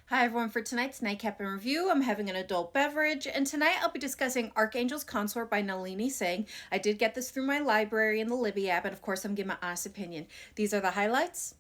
Hi everyone, for tonight's Nightcap in Review, I'm having an adult beverage, and tonight I'll be discussing Archangel's Consort by Nalini Singh. I did get this through my library in the Libby app, and of course I'm giving my honest opinion. These are the highlights.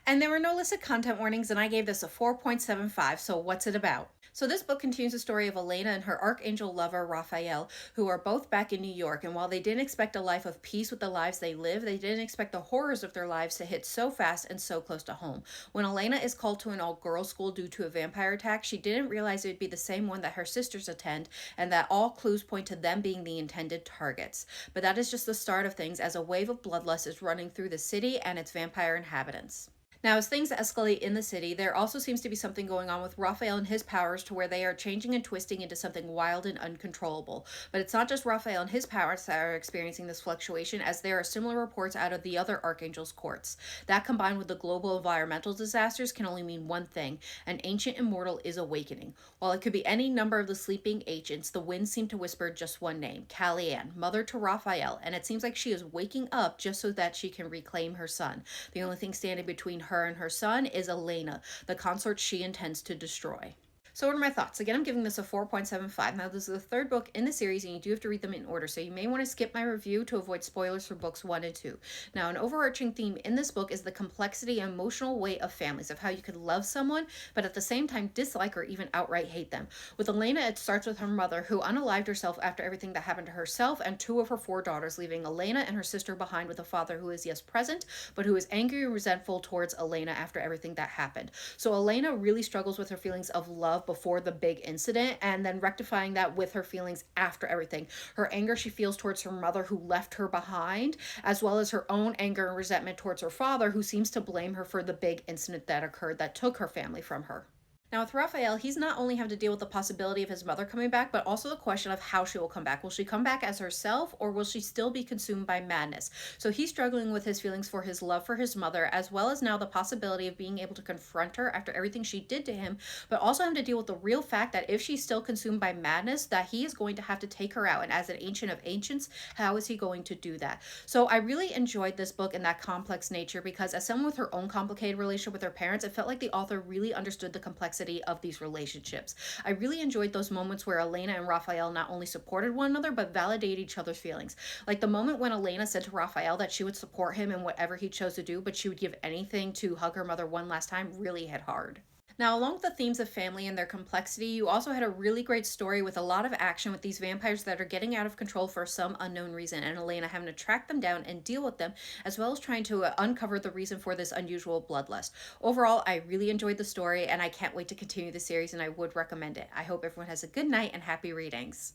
And there were no listed content warnings, and I gave this a 4.75, so what's it about? So this book continues the story of Elena and her Archangel lover, Raphael, who are both back in New York, and while they didn't expect a life of peace with the lives they live, they didn't expect the horrors of their lives to hit so fast and so close to home. When Elena is called to an all-girls school due to a vampire attack, she didn't realize it would be the same one that her sisters attend, and that all clues point to them being the intended targets. But that is just the start of things, as a wave of bloodlust is running through the city and its vampire inhabitants. Now, as things escalate in the city, there also seems to be something going on with Raphael and his powers to where they are changing and twisting into something wild and uncontrollable. But it's not just Raphael and his powers that are experiencing this fluctuation, as there are similar reports out of the other Archangel's courts. That, combined with the global environmental disasters, can only mean one thing: an ancient immortal is awakening. While it could be any number of the sleeping ancients, the winds seem to whisper just one name: Calianne, mother to Raphael, and it seems like she is waking up just so that she can reclaim her son. The only thing standing between her and her son is Elena, the consort she intends to destroy. So what are my thoughts? Again, I'm giving this a 4.75. Now, this is the third book in the series, and you do have to read them in order, so you may want to skip my review to avoid spoilers for books 1 and 2. Now, an overarching theme in this book is the complexity and emotional weight of families, of how you could love someone, but at the same time dislike or even outright hate them. With Elena, it starts with her mother, who unalived herself after everything that happened to herself and 2 of her 4 daughters, leaving Elena and her sister behind with a father who is, yes, present, but who is angry and resentful towards Elena after everything that happened. So Elena really struggles with her feelings of love before the big incident, and then rectifying that with her feelings after everything. Her anger she feels towards her mother, who left her behind, as well as her own anger and resentment towards her father, who seems to blame her for the big incident that occurred that took her family from her. Now, with Raphael, he's not only have to deal with the possibility of his mother coming back, but also the question of how she will come back. Will she come back as herself, or will she still be consumed by madness? So he's struggling with his feelings for his love for his mother, as well as now the possibility of being able to confront her after everything she did to him, but also having to deal with the real fact that if she's still consumed by madness, that he is going to have to take her out. And as an ancient of ancients, how is he going to do that? So I really enjoyed this book in that complex nature, because as someone with her own complicated relationship with her parents, it felt like the author really understood the complexity of these relationships. I really enjoyed those moments where Elena and Raphael not only supported one another, but validated each other's feelings. Like the moment when Elena said to Raphael that she would support him in whatever he chose to do, but she would give anything to hug her mother one last time, really hit hard. Now, along with the themes of family and their complexity, you also had a really great story with a lot of action with these vampires that are getting out of control for some unknown reason, and Elena having to track them down and deal with them, as well as trying to uncover the reason for this unusual bloodlust. Overall, I really enjoyed the story, and I can't wait to continue the series, and I would recommend it. I hope everyone has a good night and happy readings.